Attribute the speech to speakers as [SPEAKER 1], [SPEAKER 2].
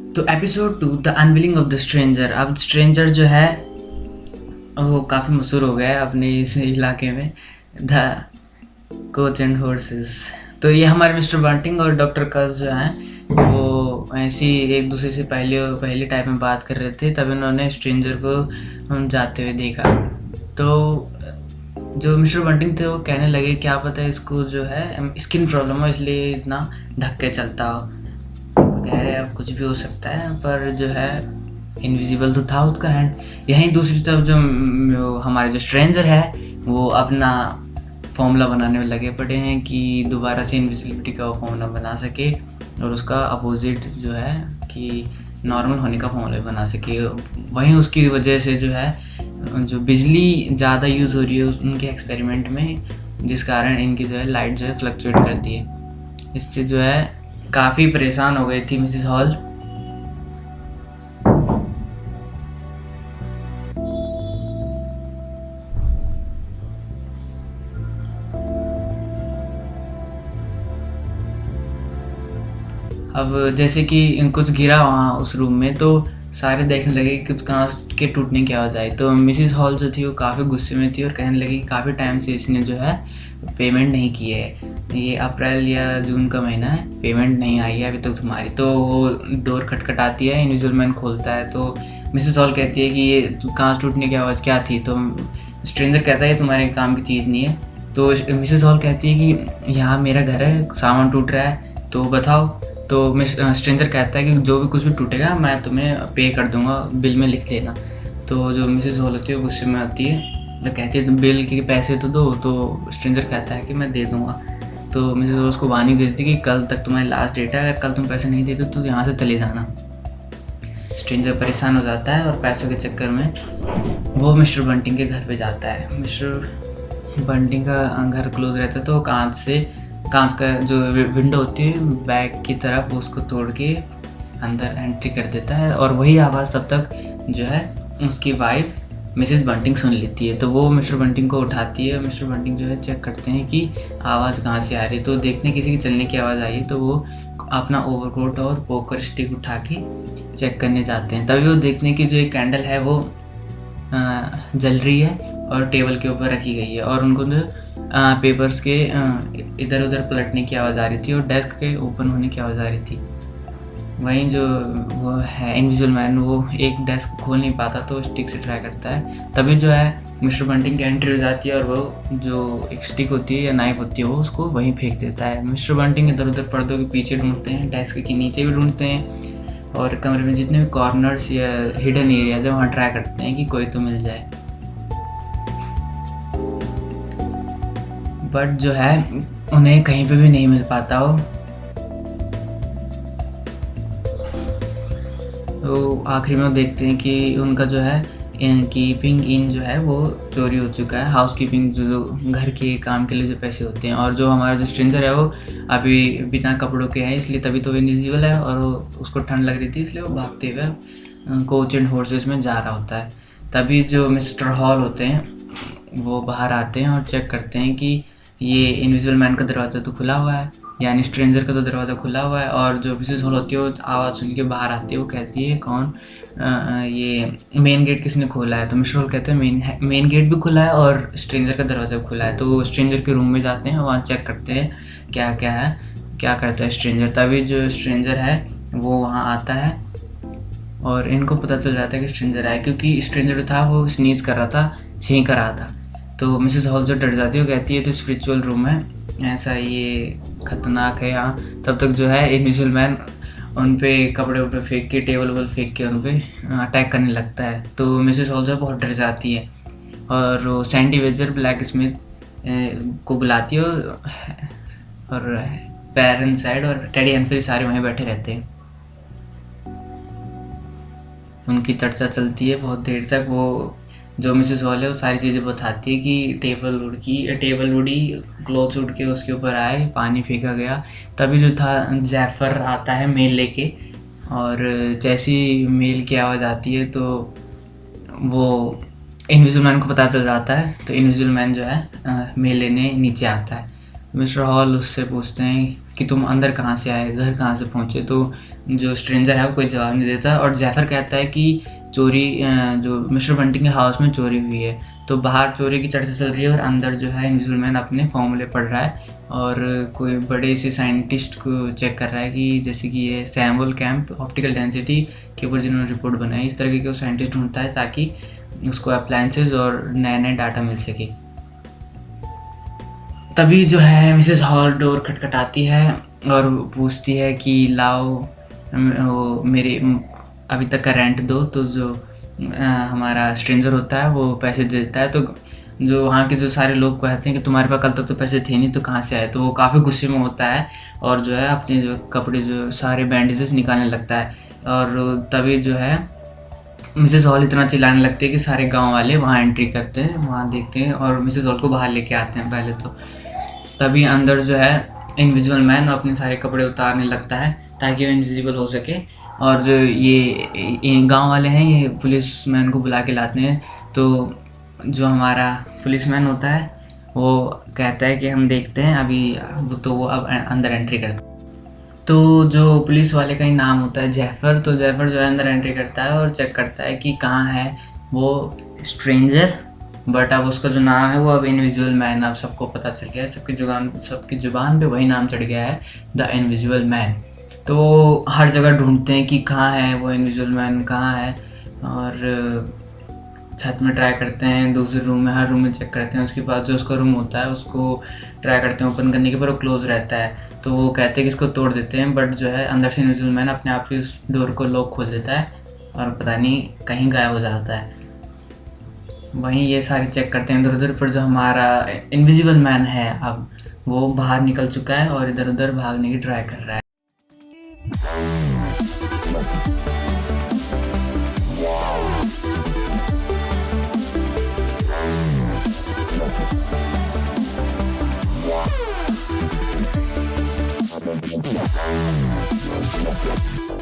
[SPEAKER 1] तो episode 2 the unwilling of the stranger. अब stranger जो है वो काफ़ी मशहूर हो गया है अपने इस इलाके में, द कोच एंड हॉर्सेस। तो ये हमारे मिस्टर बंटिंग और डॉक्टर कस जो हैं वो ऐसी एक दूसरे से पहले टाइप में बात कर रहे थे, तब इन्होंने स्ट्रेंजर को जाते हुए देखा। तो जो मिस्टर बंटिंग थे वो कहने लगे क्या पता है इसको जो है स्किन प्रॉब्लम हो इसलिए इतना ढक के चलता हो। कह रहे अब कुछ भी हो सकता है, पर जो है इनविजिबल तो था उसका हैंड। यहीं दूसरी तरफ जो हमारे जो स्ट्रेंजर है वो अपना फॉर्मूला बनाने में लगे पड़े हैं कि दोबारा से इनविजिबिलिटी का वो फॉर्मूला बना सके और उसका अपोजिट जो है कि नॉर्मल होने का फॉर्मूला बना सके। वहीं उसकी वजह से जो है जो बिजली ज़्यादा यूज़ हो रही है उनके एक्सपेरिमेंट में, जिस कारण इनकी जो है लाइट जो है फ्लक्चुएट करती है। इससे जो है काफ़ी परेशान हो गई थी मिसेस हॉल। अब जैसे कि कुछ गिरा वहाँ उस रूम में, तो सारे देखने लगे कि कुछ कांच के टूटने की आवाज़ आई। तो मिसेस हॉल जो थी वो काफ़ी गुस्से में थी और कहने लगी काफ़ी टाइम से इसने जो है पेमेंट नहीं की है, ये अप्रैल या जून का महीना है, पेमेंट नहीं आई है अभी तक तुम्हारी। तो वो डोर खटखटाती है, इनविजिबल मैन खोलता है। तो मिसेस हॉल कहती है कि ये कांच टूटने की आवाज़ क्या थी। तो स्ट्रेंजर कहता है ये तुम्हारे काम की चीज़ नहीं है। तो मिसेस हॉल कहती है कि यहाँ मेरा घर है, सामान टूट रहा है तो बताओ। तो स्ट्रेंजर कहता है कि जो भी कुछ भी टूटेगा मैं तुम्हें पे कर दूंगा, बिल में लिख लेना। तो जो मिसेस हॉल होती है वो गुस्से में आती है, तो कहती है तुम बिल के पैसे तो दो। तो स्ट्रेंजर कहता है कि मैं दे दूंगा। तो मिसेस हॉल उसको वार्निंग देती है कि कल तक तुम्हारी लास्ट डेट है, अगर कल तुम पैसे नहीं देते तो यहाँ से चले जाना। स्ट्रेंजर परेशान हो जाता है और पैसों के चक्कर में वो मिस्टर बंटिंग के घर पे जाता है। मिस्टर बंटिंग का घर क्लोज रहता है, तो कांच का जो विंडो होती है बैक की तरफ उसको तोड़ के अंदर एंट्री कर देता है। और वही आवाज़ तब तक जो है उसकी वाइफ मिसेस बंटिंग सुन लेती है। तो वो मिस्टर बंटिंग को उठाती है। मिस्टर बंटिंग जो है चेक करते हैं कि आवाज़ कहाँ से आ रही है। तो देखते हैं किसी की चलने की आवाज़ आई है, तो वो अपना ओवरकोट और पोकर स्टिक उठा के चेक करने जाते हैं। तभी वो देखते हैं कि जो एक कैंडल है वो जल रही है और टेबल के ऊपर रखी गई है, और उनको जो पेपर्स के इधर उधर पलटने की आवाज़ आ रही थी और डेस्क के ओपन होने की आवाज़ आ रही थी। वहीं जो वो है इनविजिबल मैन वो एक डेस्क खोल नहीं पाता, तो स्टिक से ट्राई करता है। तभी जो है मिस्टर बंटिंग की एंट्री हो जाती है और वो जो एक स्टिक होती है या नाइफ होती है वो उसको वहीं फेंक देता है। मिस्टर बंटिंग इधर उधर पर्दों के पीछे ढूंढते हैं, डेस्क के नीचे भी ढूंढते हैं, और कमरे में जितने भी कॉर्नर्स या हिडन एरियाज है वहाँ ट्राई करते हैं कि कोई तो मिल जाए। बट जो है उन्हें कहीं पे भी नहीं मिल पाता हो। तो आखिरी में वो देखते हैं कि उनका जो है कीपिंग इन जो है वो चोरी हो चुका है। हाउस कीपिंग जो घर के काम के लिए जो पैसे होते हैं, और जो हमारा जो स्ट्रेंजर है वो अभी बिना कपड़ों के है, इसलिए तभी तो इनविजिबल है और उसको ठंड लग रही थी इसलिए वो भागते हुए कोच एंड हॉर्सेस में जा रहा होता है। तभी जो मिस्टर हॉल होते हैं वो बाहर आते हैं और चेक करते हैं कि ये इनविजिबल मैन का दरवाज़ा तो खुला हुआ है, यानी स्ट्रेंजर का तो दरवाज़ा खुला हुआ है। और जो मिसेस हॉल होती है वो आवाज़ सुन के बाहर आती है, वो कहती है कौन ये मेन गेट किसने खोला है। तो मिस्टर हॉल कहते हैं मेन गेट भी खुला है और स्ट्रेंजर का दरवाज़ा भी खुला है। तो वो स्ट्रेंजर के रूम में जाते हैं, वहाँ चेक करते हैं क्या क्या है, क्या करता है स्ट्रेंजर। तभी जो स्ट्रेंजर है वो वहाँ आता है और इनको पता चल जाता है कि स्ट्रेंजर आया, क्योंकि स्ट्रेंजर था वो स्नीज कर रहा था, छींक रहा था। तो मिसेस हॉल जो डर जाती है वो कहती है तो स्पिरिचुअल रूम है, ऐसा ये खतरनाक है यहाँ। तब तक जो है इनविजिबल मैन उन पे कपड़े उपड़े फेंक के टेबल फेंक के उन पे अटैक करने लगता है। तो मिसेस हॉल जो बहुत डर जाती है और वो सैंडी वेजर ब्लैक स्मिथ को बुलाती है, और पैरन साइड और टेडी हम्फ्री सारे वहीं बैठे रहते हैं। उनकी चर्चा चलती है बहुत देर तक। वो जो मिसेस हॉल है वो सारी चीज़ें बताती है कि टेबल उड़ी, क्लोथ्स उड़ के उसके ऊपर आए, पानी फेंका गया। तभी जो था जैफर आता है मेल लेके, और जैसी मेल की आवाज़ आती है तो वो इनविजिबल मैन को पता चल जाता है। तो इनविजिबल मैन जो है मेल लेने नीचे आता है। मिस्टर हॉल उससे पूछते हैं कि तुम अंदर कहाँ से आए, घर कहाँ से पहुँचे। तो जो स्ट्रेंजर है वो कोई जवाब नहीं देता और जैफर कहता है कि चोरी जो मिस्टर बंटिंग के हाउस में चोरी हुई है। तो बाहर चोरी की चर्चा चल रही है और अंदर जो है इनविजिबल मैन अपने फॉर्मूले पढ़ रहा है और कोई बड़े से साइंटिस्ट को चेक कर रहा है कि जैसे कि ये सैमुअल कैंप ऑप्टिकल डेंसिटी के ऊपर जिन्होंने रिपोर्ट बनाई, इस तरह के वो साइंटिस्ट ढूंढता है ताकि उसको अप्लायंसेस और नए नए डाटा मिल सके। तभी जो है मिसेस हॉल डोर खटखटाती है और पूछती है कि लाओ वो मेरे अभी तक का रेंट दो। तो जो हमारा स्ट्रेंजर होता है वो पैसे देता है। तो जो वहाँ के जो सारे लोग कहते हैं कि तुम्हारे पास कल तक तो पैसे थे नहीं तो कहाँ से आए। तो वो काफ़ी गुस्से में होता है और जो है अपने जो कपड़े जो सारे बैंडेजेस निकालने लगता है। और तभी जो है मिसेस हॉल इतना चिल्लाने लगती है कि सारे गांव वाले वहाँ एंट्री करते हैं, वहाँ देखते हैं और मिसेस हॉल को बाहर लेके आते हैं पहले तो। तभी अंदर जो है इनविजिबल मैन अपने सारे कपड़े उतारने लगता है ताकि वो इनविजिबल हो सके। और जो ये गांव वाले हैं ये पुलिस मैन को बुला के लाते हैं। तो जो हमारा पुलिसमैन होता है वो कहता है कि हम देखते हैं अभी। तो वो अब अंदर एंट्री करता है। तो जो पुलिस वाले का ही नाम होता है जैफर। तो जैफर जो है अंदर एंट्री करता है और चेक करता है कि कहाँ है वो स्ट्रेंजर, बट अब उसका जो नाम है वो अब इनविजिबल मैन अब सबको पता चल गया है। सबकी जुबान पे वही नाम चढ़ गया है, द इनविजिबल मैन। तो हर जगह ढूंढते हैं कि कहाँ है वो इनविजिबल मैन, कहाँ है। और छत में ट्राई करते हैं, दूसरे रूम में, हर रूम में चेक करते हैं। उसके बाद जो उसका रूम होता है उसको ट्राई करते हैं ओपन करने के, पर वो क्लोज रहता है। तो वो कहते हैं कि इसको तोड़ देते हैं, बट जो है अंदर से इनविजिबल मैन अपने आप ही उस डोर को लॉक खोल देता है और पता नहीं कहीं गायब हो जाता है। वहीं ये सारे चेक करते हैं इधर उधर, पर जो हमारा इनविजिबल मैन है अब वो बाहर निकल चुका है और इधर उधर भागने की ट्राई कर रहा है।
[SPEAKER 2] Yeah.